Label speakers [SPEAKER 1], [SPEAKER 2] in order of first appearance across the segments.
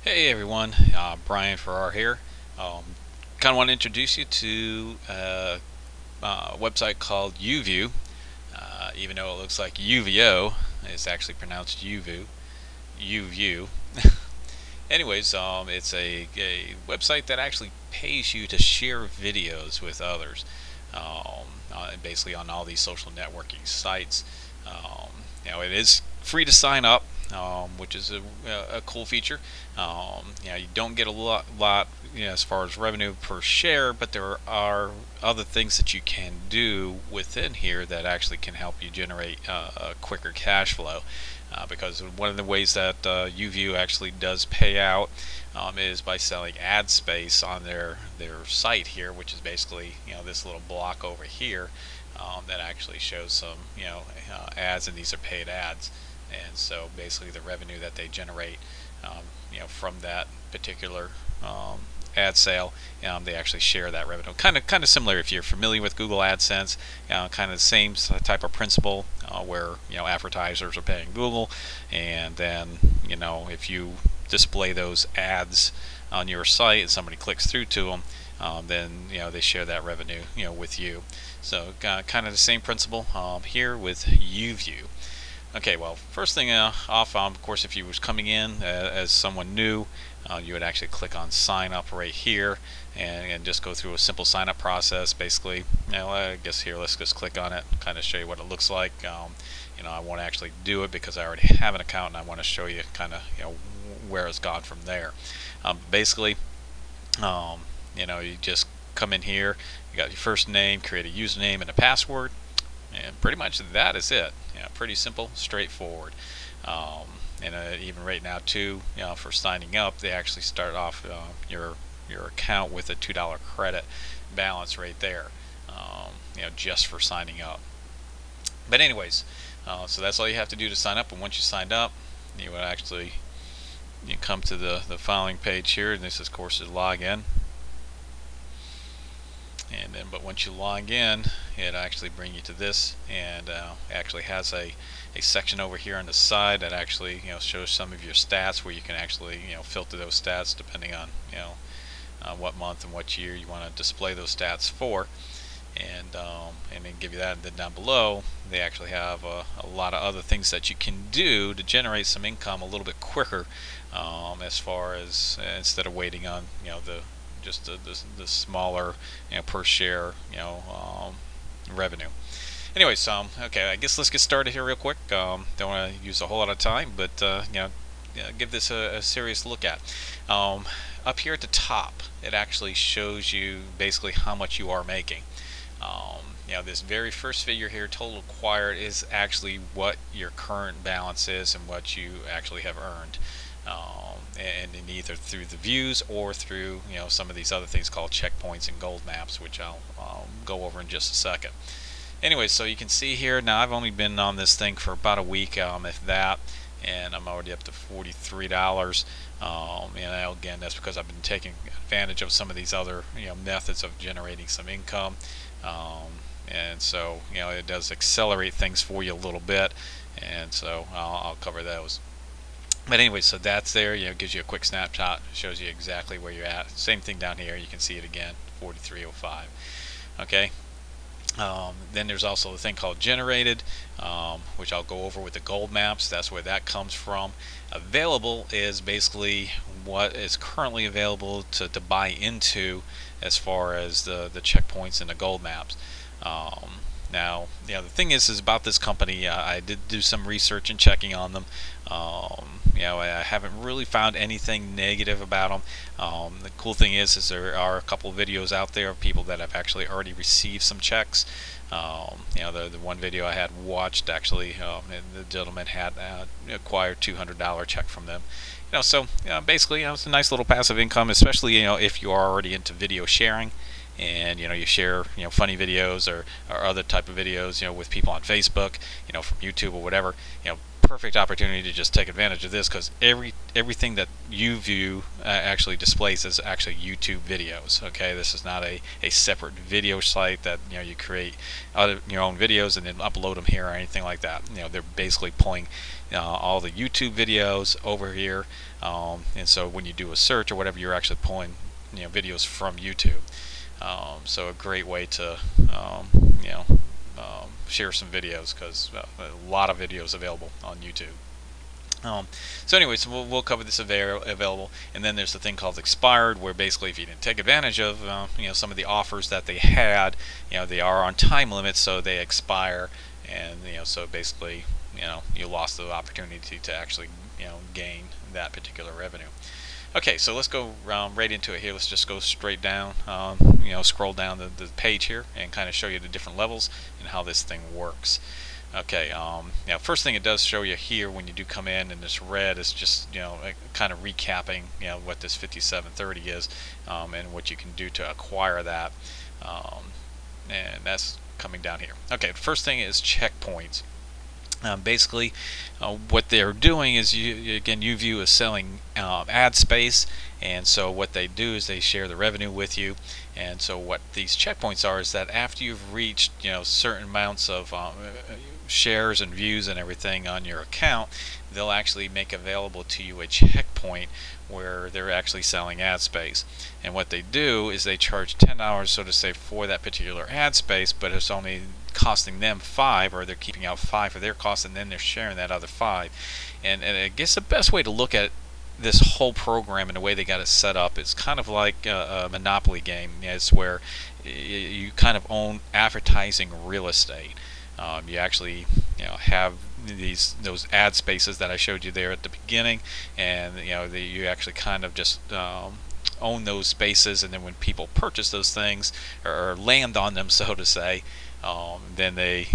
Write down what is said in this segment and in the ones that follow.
[SPEAKER 1] Hey everyone, Brian Farrar here. Um, kind of want to introduce you to a website called Uvioo. Even though it looks like Uvoo, it's actually pronounced Uvioo. Uvioo. Anyways, it's a website that actually pays you to share videos with others, basically on all these social networking sites. It is free to sign up, which is a cool feature. You don't get a lot as far as revenue per share, but there are other things that you can do within here that actually can help you generate a quicker cash flow. Because one of the ways that Uvioo actually does pay out is by selling ad space on their site here, which is basically this little block over here that actually shows some ads, and these are paid ads. And so basically the revenue that they generate from that particular ad sale, they actually share that revenue. Kind of similar if you're familiar with Google AdSense, kind of the same type of principle where advertisers are paying Google, and then if you display those ads on your site and somebody clicks through to them, then they share that revenue with you. So kind of the same principle here with Uvioo. Okay, well, first thing off, of course, if you was coming in as someone new, you would actually click on sign up right here and just go through a simple sign up process. Basically, I guess here let's just click on it, kind of show you what it looks like. I won't actually do it because I already have an account, and I want to show you kind of where it's gone from there. Basically, you just come in here, you got your first name, create a username and a password, and pretty much that is it. Pretty simple, straightforward. And even right now too, for signing up, they actually start off your account with a $2 credit balance right there, just for signing up. But anyways, so that's all you have to do to sign up. And once you signed up, you would actually come to the following page here, and this of course is login. And then, but once you log in, it actually bring you to this, and actually has a section over here on the side that actually shows some of your stats, where you can actually filter those stats depending on what month and what year you want to display those stats for, and then give you that. And then down below, they actually have a lot of other things that you can do to generate some income a little bit quicker, as far as instead of waiting on the smaller per share revenue. Anyways, okay, I guess let's get started here real quick. Don't want to use a whole lot of time, but give this a serious look at. Up here at the top, it actually shows you basically how much you are making. This very first figure here, total acquired, is actually what your current balance is and what you actually have earned. And either through the views or through some of these other things called checkpoints and gold maps, which I'll go over in just a second. Anyway, so you can see here now, I've only been on this thing for about a week, if that, and I'm already up to $43. And again, that's because I've been taking advantage of some of these other methods of generating some income, and so it does accelerate things for you a little bit, and so I'll cover those. But anyway, so that's there. Gives you a quick snapshot, shows you exactly where you're at. Same thing down here, you can see it again, 4305. Okay. Then there's also a thing called generated, which I'll go over with the gold maps. That's where that comes from. Available is basically what is currently available to buy into, as far as the checkpoints and the gold maps. Now, the thing is about this company, I did do some research and checking on them. I haven't really found anything negative about them. The cool thing is there are a couple of videos out there of people that have actually already received some checks. The one video I had watched, actually, the gentleman had acquired $200 check from them. So basically, it's a nice little passive income, especially if you are already into video sharing, and you share funny videos or other type of videos with people on Facebook, from YouTube or whatever. perfect opportunity to just take advantage of this, because everything that Uvioo actually displays is actually YouTube videos. Okay, this is not a separate video site that you create your own videos and then upload them here or anything like that. They're basically pulling all the YouTube videos over here, and so when you do a search or whatever, you're actually pulling videos from YouTube. So a great way to share some videos, because a lot of videos available on YouTube. So anyways, we'll cover this available, and then there's the thing called expired, where basically if you didn't take advantage of some of the offers that they had, they are on time limits, so they expire, and so basically you lost the opportunity to actually gain that particular revenue. Okay, so let's go right into it here. Let's just go straight down, scroll down the page here and kind of show you the different levels and how this thing works. Okay, first thing it does show you here when you do come in, and this red is just kind of recapping what this 5730 is, and what you can do to acquire that, and that's coming down here. Okay, first thing is checkpoints. Basically, what they're doing is, again, Uvioo is selling ad space, and so what they do is they share the revenue with you. And so what these checkpoints are is that after you've reached certain amounts of shares and views and everything on your account, they'll actually make available to you a checkpoint where they're actually selling ad space. And what they do is they charge $10, so to say, for that particular ad space, but it's only costing them $5, or they're keeping out $5 for their cost, and then they're sharing that other $5. And I guess the best way to look at this whole program and the way they got it set up is kind of like a Monopoly game. It's where you kind of own advertising real estate. You actually have those ad spaces that I showed you there at the beginning, and you actually kind of just own those spaces, and then when people purchase those things or land on them, so to say, then they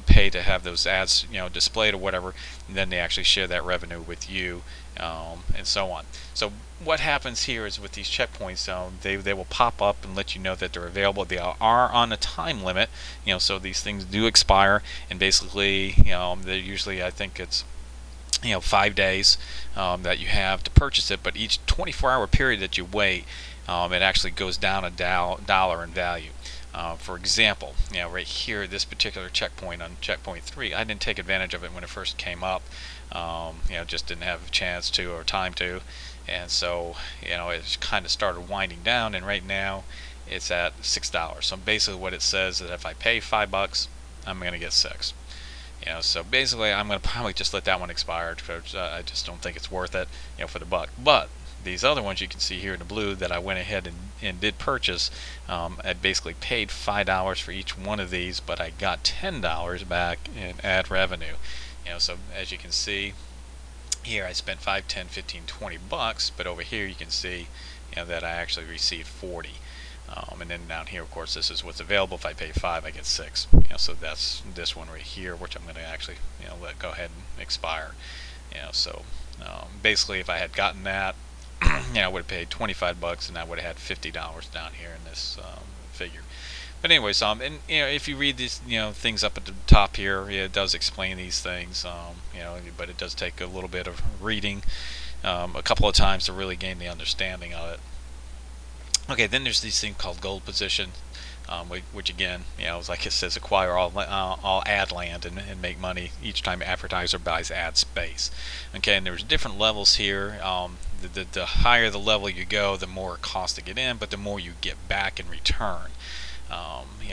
[SPEAKER 1] pay to have those ads displayed or whatever, and then they actually share that revenue with you, and so on. So what happens here is with these checkpoints, they will pop up and let you know that they're available. They are on a time limit, so these things do expire, and basically they usually, I think it's 5 days that you have to purchase it, but each 24-hour period that you wait, it actually goes down $1 in value. For example, right here, this particular checkpoint on checkpoint 3, I didn't take advantage of it when it first came up. Just didn't have a chance to or time to, and so it kind of started winding down, and right now it's at $6. So basically what it says is that if I pay $5, I'm going to get 6. So basically I'm going to probably just let that one expire, because I just don't think it's worth it for the buck. But these other ones you can see here in the blue that I went ahead and did purchase, I basically paid $5 for each one of these, but I got $10 back in ad revenue. So as you can see here, I spent 5, 10, 15, 20 bucks, but over here you can see that I actually received 40. And then down here, of course, this is what's available. If I pay 5, I get 6. So that's this one right here, which I'm going to actually let go ahead and expire. So basically, if I had gotten that, I would have paid 25 bucks, and I would have had $50 down here in this figure. But anyways, and if you read these things up at the top here, it does explain these things. But it does take a little bit of reading a couple of times to really gain the understanding of it. Okay, then there's these things called gold position, which again, like it says, acquire all ad land and make money each time advertiser buys ad space. Okay, and there's different levels here. The higher the level you go, the more it costs to get in, but the more you get back in return.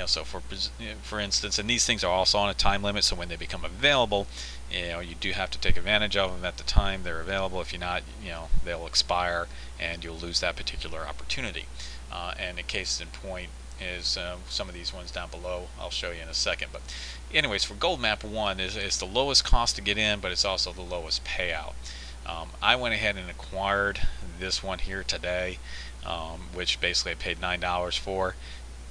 [SPEAKER 1] So for instance, and these things are also on a time limit, so when they become available, you do have to take advantage of them at the time they're available. If you're not, they'll expire, and you'll lose that particular opportunity. And the case in point is some of these ones down below. I'll show you in a second. But anyways, for Gold Map 1 is the lowest cost to get in, but it's also the lowest payout. I went ahead and acquired this one here today, which basically I paid $9 for.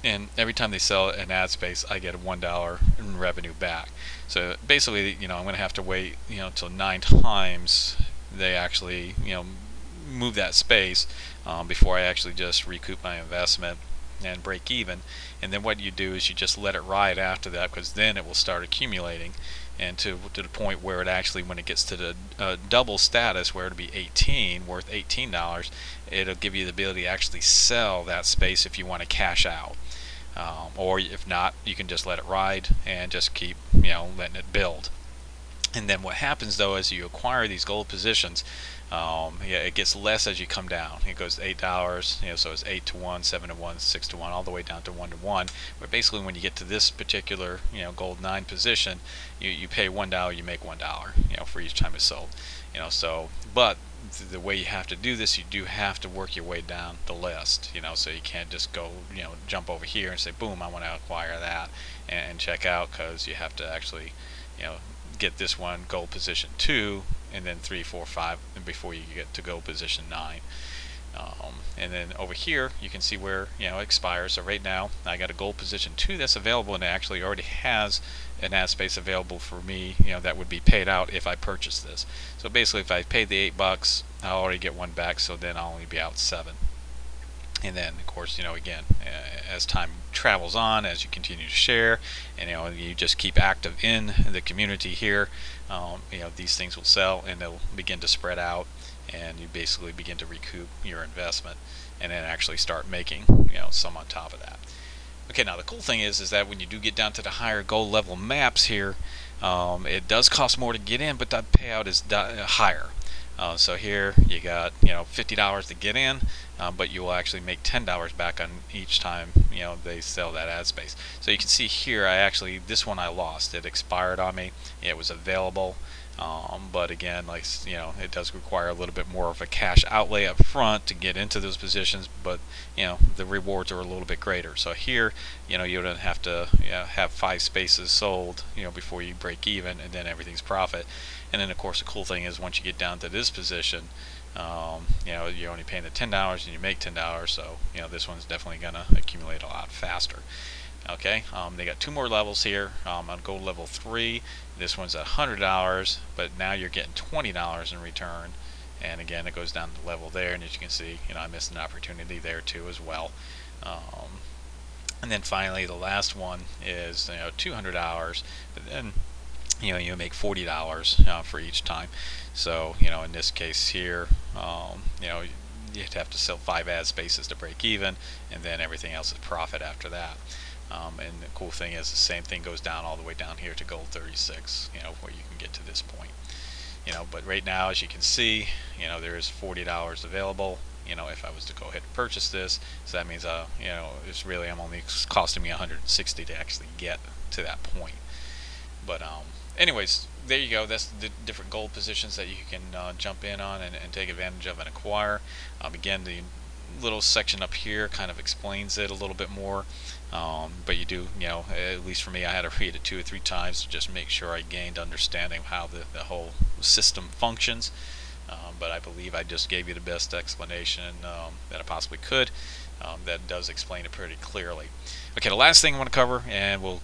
[SPEAKER 1] And every time they sell an ad space, I get $1 in revenue back. So basically, I'm going to have to wait, till 9 times they actually, move that space before I actually just recoup my investment and break even. And then what you do is you just let it ride after that, because then it will start accumulating. and to the point where it actually, when it gets to the double status, where it'll be 18, worth $18, it'll give you the ability to actually sell that space if you want to cash out. Or if not, you can just let it ride and just keep, letting it build. And then what happens though, as you acquire these gold positions, it gets less as you come down. It goes to $8, so it's 8 to 1, 7 to 1, 6 to 1, all the way down to 1 to 1. But basically, when you get to this particular, gold 9 position, you pay $1, you make $1, for each time it's sold. But the way you have to do this, you do have to work your way down the list. So you can't just go, jump over here and say, boom, I want to acquire that and check out, because you have to actually, get this one gold position 2, and then 3, 4, 5, and before you get to gold position 9. And then over here you can see where it expires. So right now I got a gold position 2 that's available, and it actually already has an ad space available for me, that would be paid out if I purchase this. So basically, if I paid the $8, I'll already get 1 back, so then I'll only be out 7. And then, of course, again, as time travels on, as you continue to share, and you just keep active in the community here, these things will sell, and they'll begin to spread out, and you basically begin to recoup your investment, and then actually start making, some on top of that. Okay, now the cool thing is that when you do get down to the higher gold level maps here, it does cost more to get in, but that payout is higher. So here you got $50 to get in, but you will actually make $10 back on each time they sell that ad space. So you can see here, this one I lost. It expired on me. It was available, but again, it does require a little bit more of a cash outlay up front to get into those positions, but the rewards are a little bit greater. So here, you don't have to have 5 spaces sold before you break even, and then everything's profit. And then of course the cool thing is, once you get down to this position, you're only paying the $10 and you make $10, so this one's definitely gonna accumulate a lot faster. Okay, they got 2 more levels here. On gold level 3, this one's at $100, but now you're getting $20 in return. And again, it goes down the level there, and as you can see, I missed an opportunity there too as well. And then finally, the last one is $200, but then you make $40 for each time. So in this case here, you'd have to sell 5 ad spaces to break even, and then everything else is profit after that. And the cool thing is, the same thing goes down all the way down here to gold 36, where you can get to this point. But right now, as you can see, there is $40 available. If I was to go ahead and purchase this, so that means it's really, I'm only costing me $160 to actually get to that point. But anyways, there you go. That's the different gold positions that you can jump in on and take advantage of and acquire. Again, the little section up here kind of explains it a little bit more, but you do, at least for me, I had to read it 2 or 3 times to just make sure I gained understanding of how the whole system functions. But I believe I just gave you the best explanation that I possibly could. That does explain it pretty clearly. Okay, the last thing I want to cover, and we'll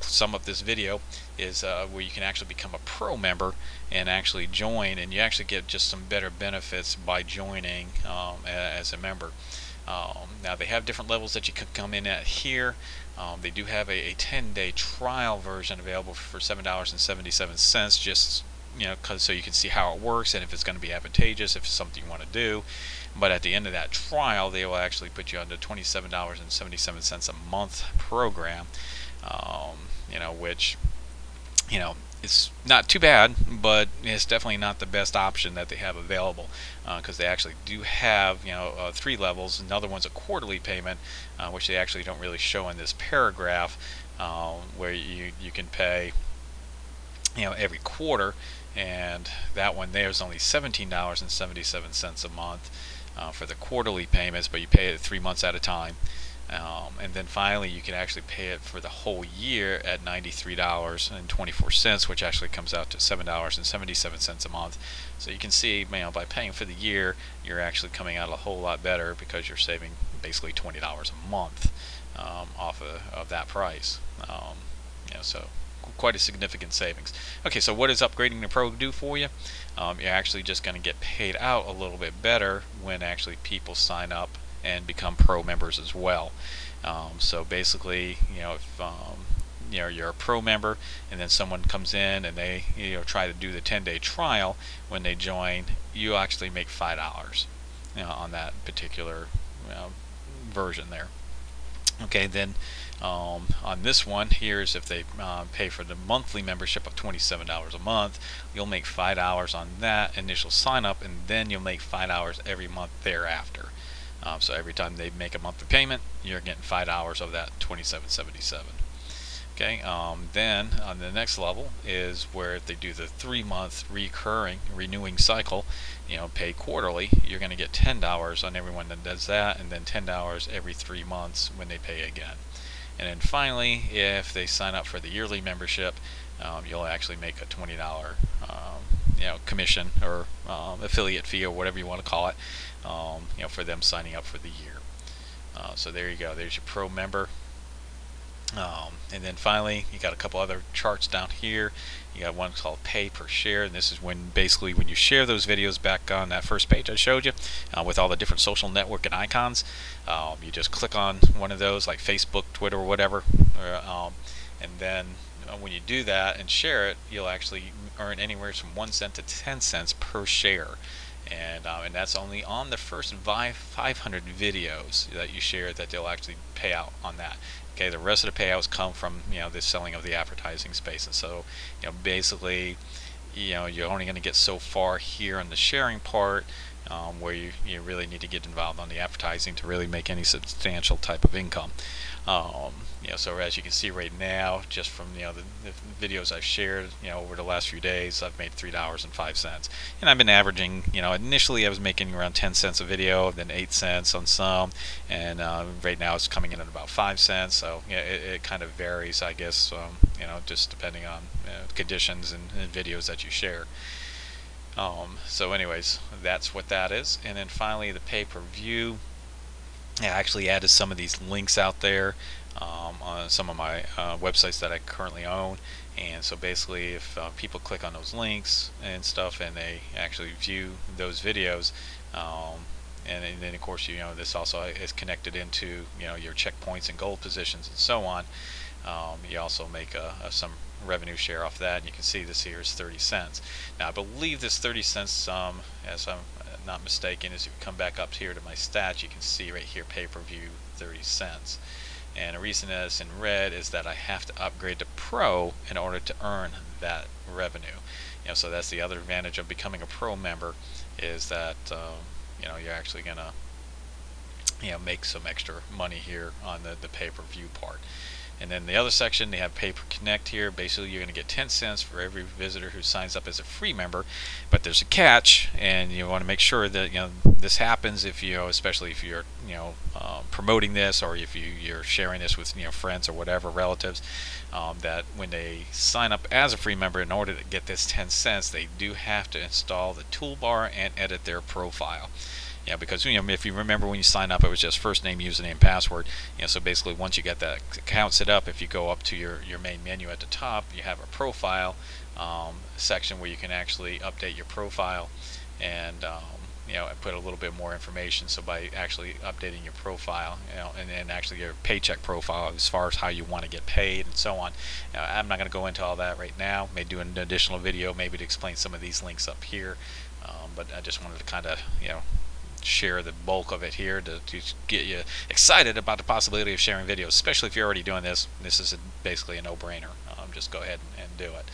[SPEAKER 1] sum up this video, is where you can actually become a pro member and actually join, and you actually get just some better benefits by joining as a member. Now they have different levels that you can come in at here. They do have a 10-day trial version available for $7.77, just so you can see how it works and if it's going to be advantageous, if it's something you want to do. But at the end of that trial, they will actually put you on the $27.77 a month program, which it's not too bad, but it's definitely not the best option that they have available, because they actually do have 3 levels. Another one's a quarterly payment, which they actually don't really show in this paragraph, where you can pay every quarter, and that one there is only $17.77 a month for the quarterly payments, but you pay it 3 months at a time. And then finally, you can actually pay it for the whole year at $93.24, which actually comes out to $7.77 a month. So you can see, by paying for the year, you're actually coming out a whole lot better, because you're saving basically $20 a month off of that price. So quite a significant savings. Okay, so what does upgrading to Pro do for you? You're actually just going to get paid out a little bit better when actually people sign up and become Pro members as well. So basically, if you're a pro member, and then someone comes in and they try to do the 10-day trial. When they join, you actually make $5 on that particular version there. Okay, then on this one, here's if they pay for the monthly membership of $27 a month, you'll make $5 on that initial sign up, and then you'll make $5 every month thereafter. So every time they make a monthly payment, you're getting $5 of that $27.77. Okay, then on the next level is where if they do the 3-month recurring renewing cycle, pay quarterly, you're going to get $10 on everyone that does that, and then $10 every 3 months when they pay again. And then finally, if they sign up for the yearly membership, you'll actually make a $20 commission or affiliate fee or whatever you want to call it, for them signing up for the year. So there you go. There's your pro member. And then finally, you got a couple other charts down here. You got one called pay per share, and this is when when you share those videos back on that first page I showed you with all the different social network and icons. You just click on one of those, like Facebook, Twitter, or whatever, and then when you do that and share it, you'll actually earn anywhere from 1 cent to 10 cents per share. And that's only on the first 500 videos that you share that they'll actually pay out on that. Okay, the rest of the payouts come from the selling of the advertising space, and so basically you're only going to get so far here on the sharing part, where you really need to get involved on the advertising to really make any substantial type of income. So as you can see right now, just from the videos I've shared over the last few days, I've made $3.05, and I've been averaging. Initially I was making around 10 cents a video, then 8 cents on some, and right now it's coming in at about 5 cents. So it kind of varies, I guess. Just depending on conditions and videos that you share. So anyways, that's what that is. And then finally, the pay-per-view. I actually added some of these links out there on some of my websites that I currently own, and so basically if people click on those links and stuff and they actually view those videos, and then of course this also is connected into your checkpoints and gold positions and so on. You also make some revenue share off that, and you can see this here is 30 cents. Now I believe this 30 cents, as I'm not mistaken, is if you come back up here to my stats, you can see right here pay-per-view 30 cents. And the reason that it's in red is that I have to upgrade to Pro in order to earn that revenue. So that's the other advantage of becoming a Pro member, is that you're actually gonna make some extra money here on the pay-per-view part. And then the other section, they have pay-per-connect here. Basically, you're going to get 10 cents for every visitor who signs up as a free member. But there's a catch, and you want to make sure that this happens if especially if you're promoting this, or if you're sharing this with friends or whatever, relatives, that when they sign up as a free member, in order to get this 10 cents, they do have to install the toolbar and edit their profile. Because if you remember when you sign up, it was just first name, username, password. So basically, once you get that account set up, if you go up to your main menu at the top, you have a profile section where you can actually update your profile and put a little bit more information. So by actually updating your profile, and actually your paycheck profile as far as how you want to get paid and so on. I'm not going to go into all that right now. May do an additional video maybe to explain some of these links up here, but I just wanted to kind of share the bulk of it here to get you excited about the possibility of sharing videos, especially if you're already doing this. This is basically a no-brainer. Just go ahead and do it.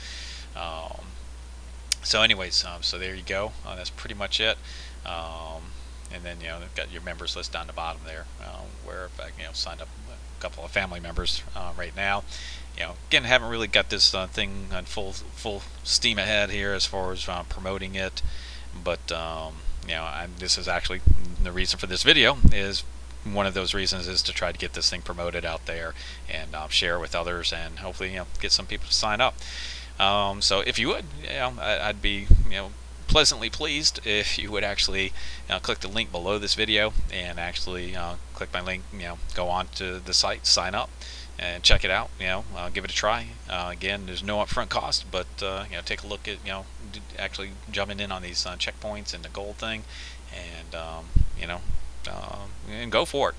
[SPEAKER 1] So anyways, so there you go. That's pretty much it. And then they've got your members list down the bottom there, where in fact signed up a couple of family members right now. Again, haven't really got this thing on full steam ahead here as far as promoting it, but this is actually the reason for this video. Is one of those reasons is to try to get this thing promoted out there and share it with others, and hopefully get some people to sign up. So if you would, I'd be pleasantly pleased if you would actually click the link below this video and actually click my link. Go on to the site, sign up, and check it out. Give it a try. Again, there's no upfront cost, but take a look at actually jumping in on these checkpoints and the gold thing, and and go for it.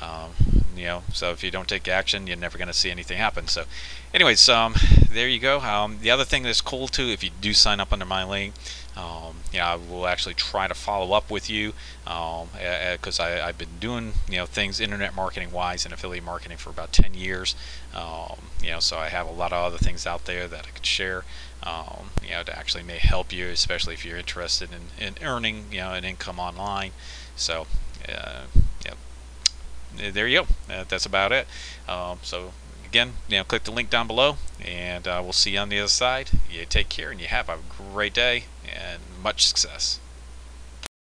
[SPEAKER 1] Um, so if you don't take action, you're never going to see anything happen. So, anyways, there you go. The other thing that's cool too, if you do sign up under my link, I will actually try to follow up with you, because I've been doing things internet marketing wise and affiliate marketing for about 10 years. So I have a lot of other things out there that I could share. To actually may help you, especially if you're interested in earning an income online. So, yeah, there you go. That's about it. So again, click the link down below, and we'll see you on the other side. You take care, and you have a great day and much success.